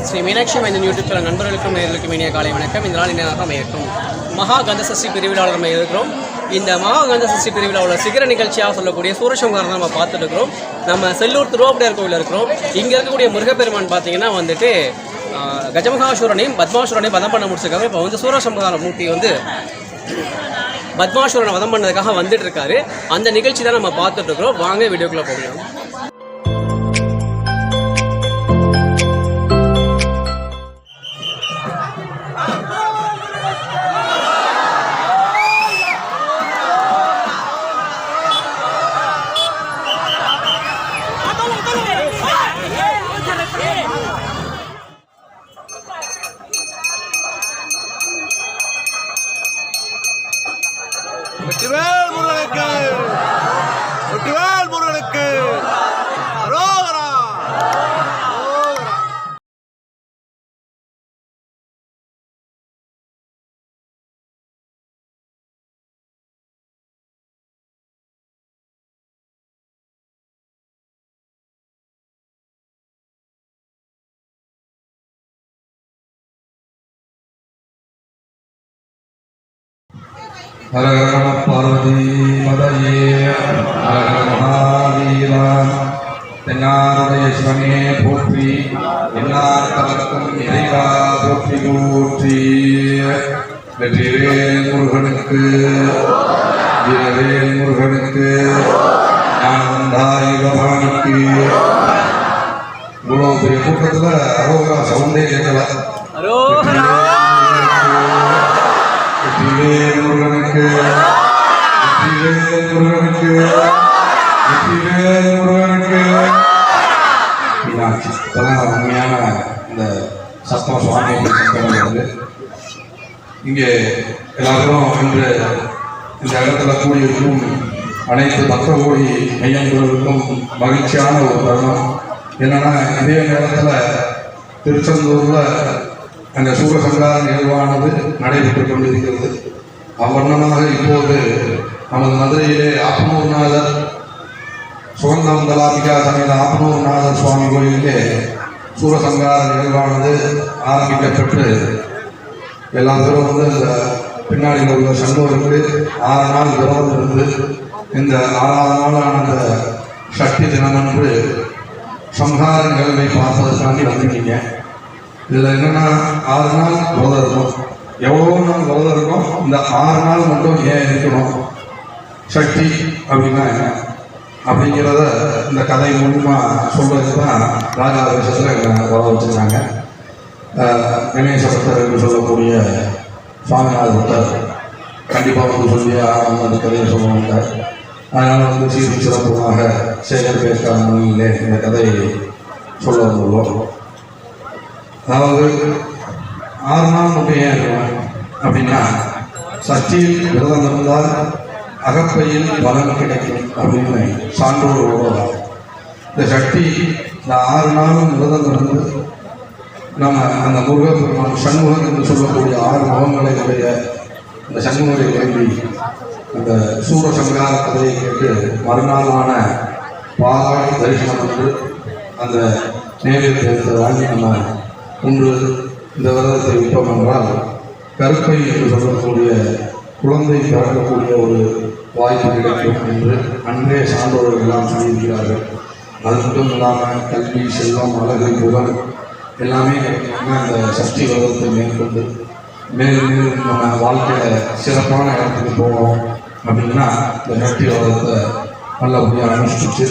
ஸ்ரீ மீனாட்சி மைந்தன் YouTube channel நண்பர்களுக்கும் நேயர்களுக்கும் இனிய காலை வணக்கம். இந்த நாள் இனியாக அமையட்டும். மகா கந்தசஷ்டி பிரிவிழாவில் நம்ம இருக்கிறோம். இந்த மகா கந்தசஷ்டி பிரிவிழாவில் சிகர நிகழ்ச்சியாக சொல்லக்கூடிய சூரசம்ஹாரம் நம்ம பார்த்துட்டு இருக்கிறோம். நம்ம செல்லூர் திருவாபுடையார் கோவில் இருக்கிறோம். இங்கே இருக்கக்கூடிய முருகப்பெருமான் பார்த்தீங்கன்னா வந்துட்டு கஜமகாசுரனையும் பத்மாசுரனையும் வதம் பண்ண முடிச்சிருக்காங்க. இப்போ வந்து சூரசம்ஹார மூர்த்தி வந்து பத்மாசுரனை வதம் பண்ணதுக்காக வந்துட்டு இருக்காரு. அந்த நிகழ்ச்சி தான் நம்ம பார்த்துட்டு இருக்கிறோம். வாங்க வீடியோக்குள்ளே போகலாம். வெற்றிவேல் முருகனுக்கு, வெற்றிவேல் முருகனுக்கு அரோகரா. ஹர நம பார்வதி பதயே ஹர மகாதேவா. தென்னாருடைய சிவனே போற்றி, என்னார் தமக்கும் இறைவா போற்றி போற்றி. வெற்றிவேல் முருகனுக்கு, வீரவேல் முருகனுக்கு, ஞானவந்தாய் பகவானுக்கு. இவ்வளோ பெரிய கூட்டத்தில் அரோகரா சவுண்டே கேட்கல. வெற்றிவேல் முருகனுக்கு, வெற்றிவேல் முருகனுக்கு, வெற்றிவேல் முருகனுக்கு. மீனாட்சி இப்போதான் உண்மையான இந்த சத்தம் சுவாமி வந்து இங்கே எல்லாரும் இன்று இந்த இடத்துல கூடியிருக்கும் அனைத்து பக்த கோடி மையங்களுக்கும் மகிழ்ச்சியான ஒரு தருணம். என்னன்னா, இதே நேரத்தில் திருச்செந்தூரில் அந்த சூரசம்ஹார நிகழ்வானது நடைபெற்றுக் கொண்டிருக்கிறது. அவ்வண்ணமாக இப்போது நமது மதுரையிலே ஆப்பனூர்நாதர் சுகந்தம் தலாபிகா சமேத ஆப்பனூர்நாதர் சுவாமி கோயிலிலே சூரசம்ஹார நிகழ்வானது ஆரம்பிக்கப்பட்டு எல்லா பேரும் வந்து இந்த பின்னாடி உள்ள சண்முகருக்கு 6 நாள் விரதம் இருந்து இந்த 6ஆவது நாளான அந்த சக்தி தினமன்று சம்ஹார நிகழ்வை பார்ப்பதற்காண்டி வந்துட்டீங்க. இதில் என்னென்னா 6 நாள் விரதம் இருக்கும். எவ்வளோ நாள் விரதம் இருக்கும், இந்த 6 நாள் மட்டும் ஏன் இருக்கணும், சக்தி அப்படின்னா என்ன அப்படிங்கிறத இந்த கதை மூலமாக சொல்கிறது தான் ராஜா தேசத்தில் வர வச்சுருக்காங்க. கணேசபக்தர் என்று சொல்லக்கூடிய சுவாமிநாத பக்தர் கண்டிப்பாக வந்து சொல்லி அந்த கதையை சொல்லுவாங்க. அதனால் வந்து சீரும் சிறப்புமாக சேகர் பேசுகிற மொழியிலே இந்த கதையை சொல்ல வந்துள்ளோம். அதாவது 6 நாள் மட்டும் ஏன் இருக்கணும் அப்படின்னா, சஷ்டியில் விரதம் இருந்தால் அகப்பையில் பலன் கிடைக்கும் அப்படின்னு சான்றோர் உருவாகும். இந்த சக்தி இந்த 6 நாளும் விரதம் இருந்து நம்ம அந்த முருகப்பெருமான் சண்முகன் என்று சொல்லக்கூடிய 6 முகங்களை உடைய அந்த சண்முகரை வேண்டி அந்த சூரசம்ஹார கதையை கேட்டு மறுநாளான பாலாடி தரிசனம் வந்து அந்த நேரத்தை வாங்கி நம்ம ஒன்று இந்த விரதத்தை விட்டோம் என்றால் கருப்பை என்று சொல்லக்கூடிய குழந்தை பிறக்கக்கூடிய ஒரு வாய்ப்பு கிடைக்கும் என்று அன்றே சான்றோர்கள் எல்லாம் சொல்லியிருக்கிறார்கள். அது மட்டும் இல்லாமல் கல்வி, செல்வம், அழகு, புகழ் எல்லாமே அந்த சஷ்டி விரதத்தை மேற்கொண்டு மேலும் நம்ம வாழ்க்கையில் சிறப்பான இடத்துக்கு போகணும் அப்படின்னா இந்த சஷ்டி விரதத்தை நல்லபடியாக அனுஷ்டிச்சு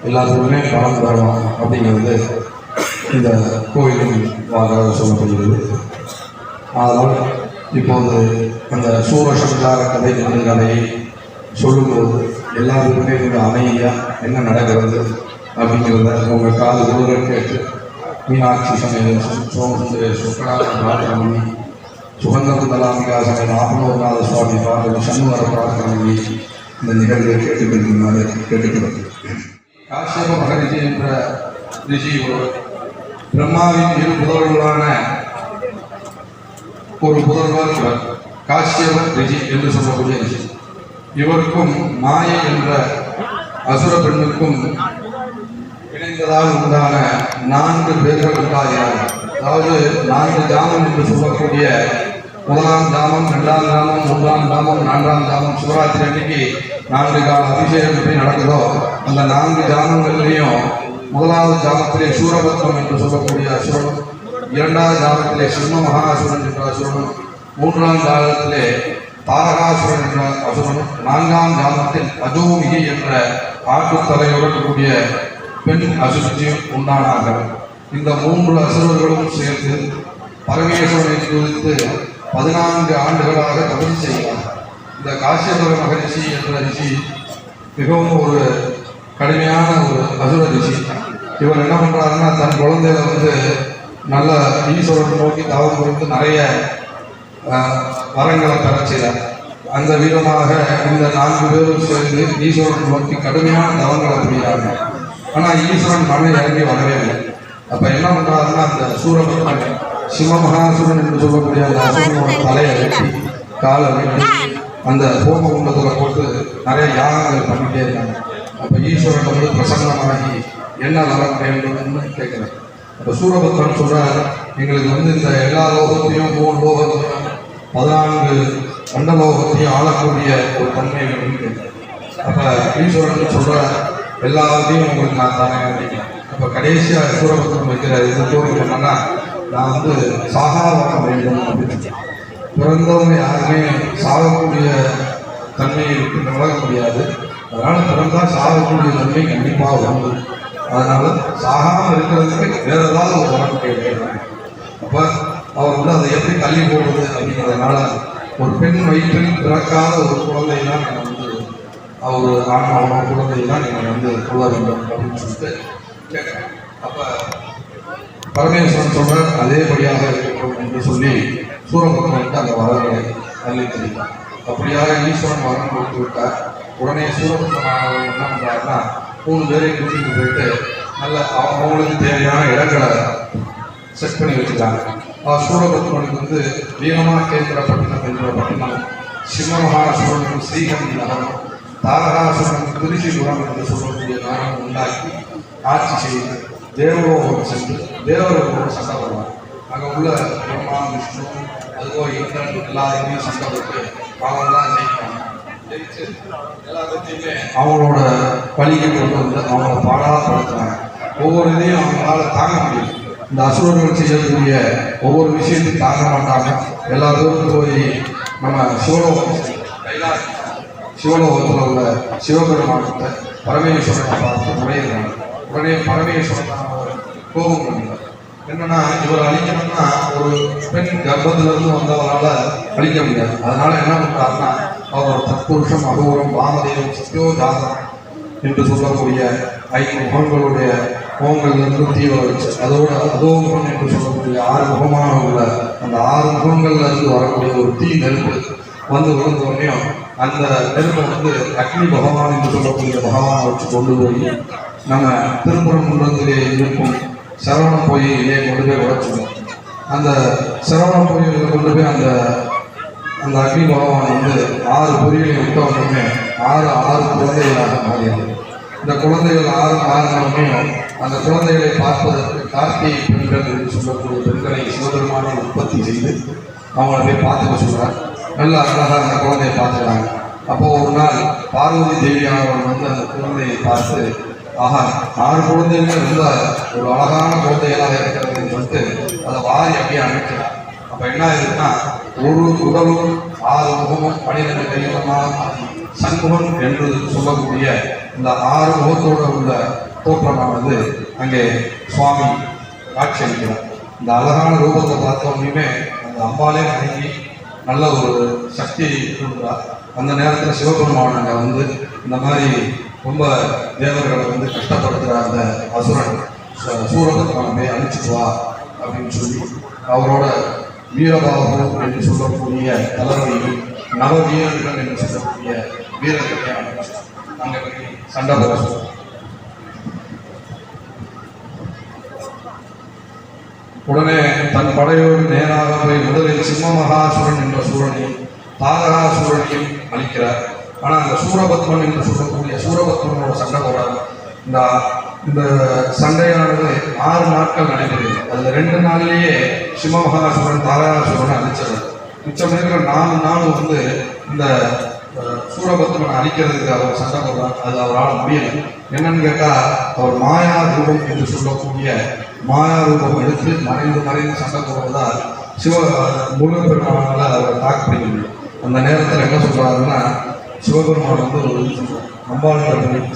எல்லாத்துக்குமே பலம் பெறணும் அப்படிங்கிறது இந்த கோயிலின் வாக்காக சொல்லப்படுகிறது. அதனால் இப்போது அந்த சூரசம்ஹார கதை கதையை சொல்லும்போது எல்லாருக்குமே ஒரு அமைதியாக என்ன நடக்கிறது அப்படிங்கிறத உங்கள் காது உருவ கேட்டு மீனாட்சி சமேத சுக்கராமணி சுகந்தம் தலாமிகா சமேத ஆப்பனூர்நாத சுவாமி பாடல் சண்முகர பிரார்த்தனை இந்த நிகழ்வை கேட்டுக்கொள்ளுமாறு கேட்டுக்கொள்வது. காசியப மகரிஷி என்ற ரிஷி பிரம்மாவின் 2 புதல்வர்களான ஒரு புதல்வர் இவர் காசியப ரிஷி என்று சொல்லக்கூடிய ரிஷி. இவருக்கும் மாயை என்ற அசுர பெண்ணுக்கும் இணைந்ததால் உண்டான 4 பேர்கள் உண்டாகிறார்கள். அதாவது 4 ஜாமம் என்று சொல்லக்கூடிய முதலாம் ஜாமம், 2ஆம் ஜாமம், 3ஆம் ஜாமம், 4ஆம் ஜாமம், சிவராத்திரி அன்னைக்கு 4 கால அபிஷேகம் எப்படி நடக்குதோ அந்த 4 ஜாமங்கள்லையும் முதலாவது ஜாமத்திலே சூரபத்மன் என்று சொல்லக்கூடிய அசுரனும், 2ஆவது ஜாமத்திலே சிம்ம மகாசுரன் என்ற அசுரனும், 3ஆம் ஜாமத்திலே தாரகாசுரன் என்ற அசுரனும், 4ஆம் ஜாமத்தில் அஜோமிகி என்ற ஆட்டுத்தலையுடன் கூடிய பெண் அசுரத்தையும் உண்டானார்கள். இந்த 3 அசுரர்களும் சேர்ந்து பரமேஸ்வரனை குறித்து 14 ஆண்டுகளாக தபசு செய்கிறார். இந்த காசியபுர மகரிஷி என்ற ரிஷி மிகவும் ஒரு கடுமையான ஒரு அசுர ரிஷி. இவர் என்ன பண்ணுறாருன்னா, தன் குழந்தையில நல்ல ஈஸ்வரன் நோக்கி தவம் புரிந்து நிறைய வரங்களை பெற செய்தார். அந்த விதமாக இந்த 4 பேரும் சேர்ந்து ஈஸ்வரன் நோக்கி கடுமையான தவங்களை புரிகிறாங்க. ஆனால் ஈஸ்வரன் மண்ணை இறங்கி வரவே இல்லை. அப்போ என்ன பண்ணுறாருன்னா, அந்த சூரபத்மன் சிம்ம மகாசுரன் என்று சொல்லக்கூடிய அந்த அசுரனோட தலையை வெட்டி காலை வெட்டி அந்த ஹோம குண்டத்தில் போட்டு நிறைய யாகங்கள் பண்ணிகிட்டே இருக்காங்க. அப்போ ஈஸ்வரன் பிரசன்னமாகி என்ன வரம் வேண்டும்னு கேட்குறேன். அப்போ சூரபத்மன் சொல்கிறார், எங்களுக்கு இந்த எல்லா லோகத்தையும் 3 லோகத்தையும் 14 அண்டலோகத்தையும் ஆளக்கூடிய ஒரு தன்மை வேணும்னு கேட்குறேன். அப்போ ஈஸ்வரன் சொல்கிறார், எல்லாத்தையும் உங்களுக்கு நான் தரேன் அப்படின்னு. அப்போ கடைசியாக சூரபத்மன் வைக்கிற இந்த கோரிக்கை என்னன்னா, நான் சாகா வர வேண்டும் அப்படின்னு. பிறந்தவங்க யாருமே சாகக்கூடிய தன்மையை விட்டு விலக முடியாது. அதனால் பிறந்தால் சாகக்கூடிய தன்மை கண்டிப்பாக உண்டு. அதனால் சாகாமல் இருக்கிறதுக்கு வேறு ஏதாவது ஒரு வரம் கேட்கணும். அப்போ அவர் அதை எப்படி தள்ளி போடுறது அப்படிங்கிறதுனால ஒரு பெண் வயிற்றில் பிறக்காத ஒரு குழந்தை தான் நீங்கள் அவர் ஆன்மாவோ குழந்தை தான் நீங்கள் கொள்ள வேண்டும் அப்படின்னு சொல்லிட்டு கேட்குறேன். அப்போ பரமேஸ்வரன் சொல்கிறார், அதேபடியாக இருக்கட்டும் என்று சொல்லி சூரபத்மனுக்கு அந்த வரங்களை தள்ளி தெரிவித்தார். அப்படியாக ஈஸ்வரன் வரம் கொடுத்து விட்டார். உடனே சூரபத்மன் என்ன பண்ணுறாருன்னா, 3 பேரையும் கூட்டிகிட்டு போயிட்டு நல்ல அவங்களுக்கு தேவையான இடங்களை செட் பண்ணி வச்சுட்டாங்க. சூரபத்மனுக்கு வீரமாகேந்திரப்பட்டினம் என்ற பட்டினம், சிம்மமகாசுரனுக்கு ஸ்ரீகண்டி நகரம், தாரகாசுரனுக்கு திருச்சிபுரம் என்று சொல்லக்கூடிய நகரம் உண்டாக்கி ஆட்சி செய்து தேவலோகம் சென்று தேவர்களோடு சண்டை போடுவார். அங்கே உள்ள பிரம்மா, விஷ்ணு, அதுபோல் இந்திரன் எல்லாருமே சண்டை போட்டு அவங்களாம் ஜெயிப்பாங்க. ஜெயிச்சு எல்லாத்தையுமே அவங்களோட பழியை கொண்டு அவங்கள பாடாப்படுத்துறாங்க. ஒவ்வொரு இதையும் அவங்களால தாங்க முடியும். இந்த அசுரர்கள் செய்யக்கூடிய ஒவ்வொரு விஷயத்தையும் தாங்க மாட்டாங்க. எல்லா தூரத்துக்கு போய் நம்ம சிவலோகத்தில் உள்ள சிவபெருமானத்தை பரமேஸ்வரனை பார்த்து முறையிடுறாங்க. உடனே பரமேஸ்வரன் கோபம் பண்ணுறார். என்னன்னா, இவர் அழிக்கணும்னா ஒரு பெண் கர்ப்பத்திலிருந்து வந்தவரால் அழிக்க முடியாது. அதனால என்ன பண்ணுறாருன்னா, அவர் தற்புருஷம், அகோரம், வாமதேவம், சத்யோஜாதம் என்று சொல்லக்கூடிய 5 முகங்களுடைய முகங்கள்லேருந்து தீவிர வச்சு அதோமுகம் என்று சொல்லக்கூடிய 6 முகமாக உள்ள அந்த 6 முகங்கள்லேருந்து வரக்கூடிய ஒரு தீ நெருப்பு விழுந்தோடனே அந்த நெருப்பை அக்னி பகவான் என்று சொல்லக்கூடிய பகவானை வச்சு கொண்டு போய் நம்ம திருப்பரங்குன்றத்திலே இருக்கும் சரவண பொய்யிலே கொண்டு போய் உடைச்சிடும். அந்த சரவண பொய்யில கொண்டு போய் அந்த அக்னி பகவான் 6 பொறிகளையும் விட்ட உடனே 6 குழந்தைகளாக மாறியது. இந்த குழந்தைகள் 6 மாறினவுடனே அந்த குழந்தைகளை பார்ப்பதற்கு கார்த்திகை பெண்கள் என்று சொல்லக்கூடிய பெண்களை சிவபெருமானை உற்பத்தி செய்து அவங்கள போய் பார்த்துக்க சொல்கிறார். நல்ல அழகாக அந்த குழந்தையை பார்த்துக்கிறாங்க. அப்போது ஒரு நாள் பார்வதி தேவியானவர் அந்த குழந்தையை பார்த்து, ஆஹா, 6 குழந்தைகள் ரொம்ப ஒரு அழகான குழந்தைகளாக இருக்கிறதுன்னு சொல்லிட்டு அதை வாரி அப்படியே அமைக்கிறார். அப்போ என்ன ஆகுதுன்னா, ஒரு உடலும் 6 முகமும் 12 கையுமாக சண்முகம் என்று சொல்லக்கூடிய இந்த 6 முகத்தோடு உள்ள தோற்றமானது அங்கே சுவாமி காட்சி அளிக்கிறார். இந்த அழகான ரூபத்தை பார்த்தோன்னே அந்த அம்பாலே வணங்கி நல்ல ஒரு சக்தி கொடுக்குறார். அந்த நேரத்தில் சிவபெருமான் அங்கே இந்த மாதிரி ரொம்ப தேவர்களை கஷ்டப்படுத்துகிற அந்த அசுரன் சூரபத்மனை அழிச்சிட்டு வா அப்படின்னு சொல்லி அவரோட வீரபாபு என்று சொல்லக்கூடிய தலைவரையும் நவவீரர்கள் என்று சொல்லக்கூடிய வீரர்களை அழைச்சி அங்கே சண்டை போட சொல்லுவார். உடனே தன் படையோடு நேராக போய் முதலில் சிம்மமகாசுரன் என்ற சூரனையும் தாரகாசுரனையும் அழிக்கிறார். ஆனால் அந்த சூரபத்மன் என்று சொல்லக்கூடிய சூரபத்மனோட சண்டை போடாது. இந்த இந்த சண்டையானது 6 நாட்கள் நடைபெறுது. அதில் 2 நாள்லேயே சிம்மமகாசுரன் தாராசுரனை அழிச்சிடறாரு. மிச்சம் இருக்கிற 4 நாள் வந்து இந்த சூரபத்மனை அழிக்கிறதுக்கு அவர் சண்டை போடுறார். அது அவரால் முடியலை. என்னன்னு கேட்டால் அவர் மாயா ரூபம் என்று சொல்லக்கூடிய மாயா ரூபம் எடுத்து மறைந்து சண்டை போடுவதால் முருகப்பெருமானால் அவரை தாக்கப்பிடிக்க முடியும். அந்த நேரத்தில் என்ன சொல்றாருன்னா, சிவபெருமான் வந்து ஒரு அம்பாள்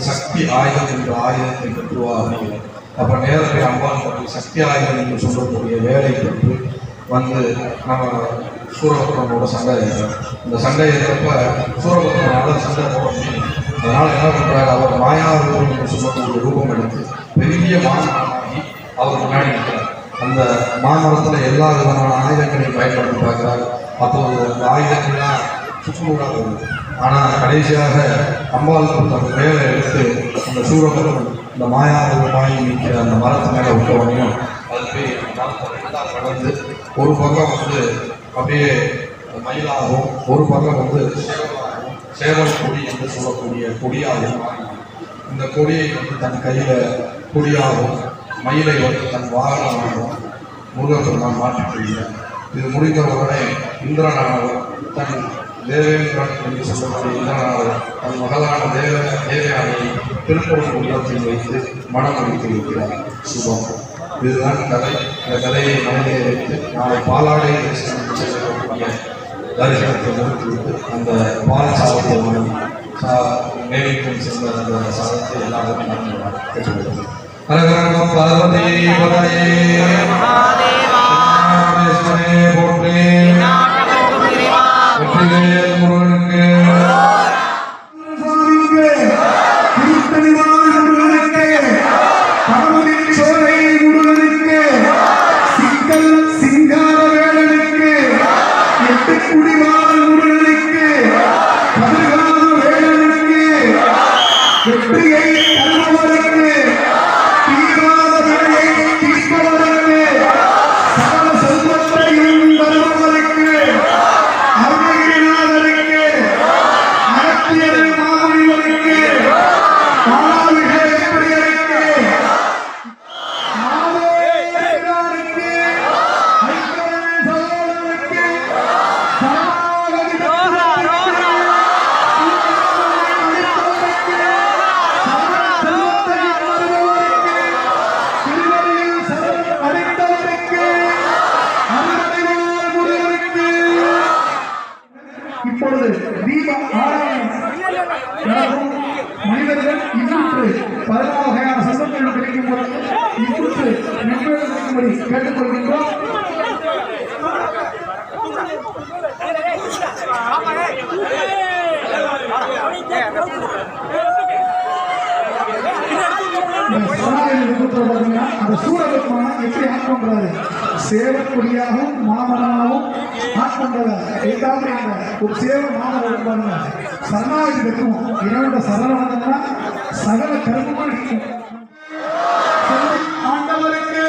சக்தி ஆயுதம் என்ற ஆயுதத்தை பெற்றுவார். அப்போ நேரத்தில் அம்பாள் சக்தி ஆயுதம் என்று சொல்லக்கூடிய வேலை பெற்று வந்து நம்ம சூரபத்மனோட சண்டை இருக்கிறோம். இந்த சண்டை இருக்கிறப்ப சூரபத்மனால சண்டை போட முடியும். அதனால் என்ன பண்ணுறாரு, அவர் மாயா ரூபம் என்று சொல்லக்கூடிய ரூபம் எடுத்து பெரிய மாமரமாகி அவர் முன்னாடி இருக்கிறார். அந்த மாமரத்தில் எல்லா விதமான ஆயுதங்களையும் பயன்படுத்தி பார்க்கிறார். அப்போது அந்த ஆயுதங்கள்லாம் சுற்றுலூடாக வருது. ஆனால் கடைசியாக அம்பாள் தன் வேலை எடுத்து அந்த சூரபத்மன் இந்த மாயா ரூபமாகி நிற்கிற அந்த மரத்து மேலே விட்டவனையும் அது போய் கடந்து ஒரு பக்கம் வந்து அப்படியே மயிலாகவும் ஒரு பக்கம் வந்து சேவல் கொடி என்று சொல்லக்கூடிய கொடியாகவும் இந்த கொடியை வந்து தன் கையில் கொடியாகவும் மயிலை வந்து தன் வாகனமாகவும் முருகப்பெருமான் மாற்றிக்கொள்கிறார். இது முடிந்த உடனே இந்திரனானவர் தன் தேவேந்திரன் என்று சொல்லக்கூடிய இந்திரனானவர் தன் மகளான தேவயானையை திருப்பூர் வைத்து மனம் முடித்து வைக்கிறார். சுபம். இதுதான் கதை. இந்த கதையை மனதிலே வைத்து நாளை பாலாடை செல்லக்கூடிய தரிசனத்தை முடித்துவிட்டு அந்த பால் சாதத்தை நேரில் சென்ற அந்த சாதத்தை எல்லாரும் கேட்டுக்கொள்கிறோம். ஹரஹர பார்வதி பதையே போற்றே வெற்றிவேல் முருகனுக்கு இப்பொழுது தீப ஆராதனை மனிதர்கள் இன்று 16 வகையான சந்தங்கள் கிடைக்கும் பொழுது இன்று நெற்பேறும்படி கேட்டுக்கொள்கின்றோம். அந்த சூரபத்மனை எப்படி ஆட் பண்றாரு, சேவற்கொடியாகவும் மாமரமாகவும் ஆட் பண்றாரு. எதாவது ஒரு சேவ மாமரம் இருப்பாங்க, சரணாகி இருக்கும். இரவோட சரணவந்தா சகல கருமமாக இருக்கும். ஆண்டவருக்கு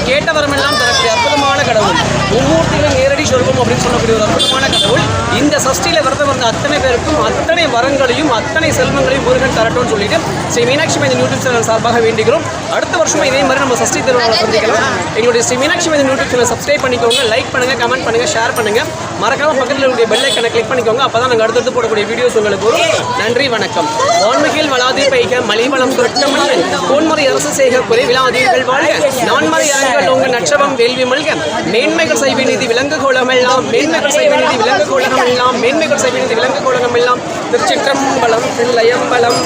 கேட்ட வரமெல்லாம் தரக்கூடிய அற்புதமான கடவுள், மும்மூர்த்திகளும் நேரடி சொல்வோம் அப்படின்னு சொல்லக்கூடிய ஒரு அற்புதமான கடவுள். இந்த சஷ்டியில விரதம் வந்த அத்தனை பேருக்கும் அத்தனை வரங்களையும் அத்தனை செல்வங்களையும் முருகன் தரட்டும்னு சொல்லிட்டு ஸ்ரீ மீனாட்சி மைந்தன் யூடியூப் சேனல் சார்பாக வேண்டிக்கிறோம். அடுத்த வருஷம் இதே மாதிரி நம்ம சஷ்டி திருவிழாவை சந்திக்கலாம். எங்களுடைய ஸ்ரீ மீனாட்சி மைந்தன் யூடியூப் சேனல் சப்ஸ்கிரைப் பண்ணிக்கோங்க, லைக் பண்ணுங்க, கமெண்ட் பண்ணுங்க, ஷேர் பண்ணுங்க. மறக்காம பக்கத்தில் உங்களுடைய பெல் ஐக்கனை கிளிக் பண்ணிக்கோங்க. அப்பதான் நாங்கள் அடுத்தடுத்து போடக்கூடிய வீடியோஸ் உங்களுக்கு வரும். நன்றி, வணக்கம். வான்மிகில் வளாதி பைக மலிவளம் தொட்டமல்ல கோன்முறை அரசு செய்க குறை விழாதீர்கள் வாழ்க. நான்மறை அரங்கள் உங்க நட்சவம் வேள்வி மல்க. மேன்மைகள் செய்வ நீதி விலங்கு கோலமெல்லாம் மேன்மைகள் செய்வ நீதி விலங்கு கோலகம் எல்லாம் மேன்மைகள் செய்வ நீதி விலங்கு கோலகம் எல்லாம். திருச்சிற்றம்பலம் தில்லையம்பலம்.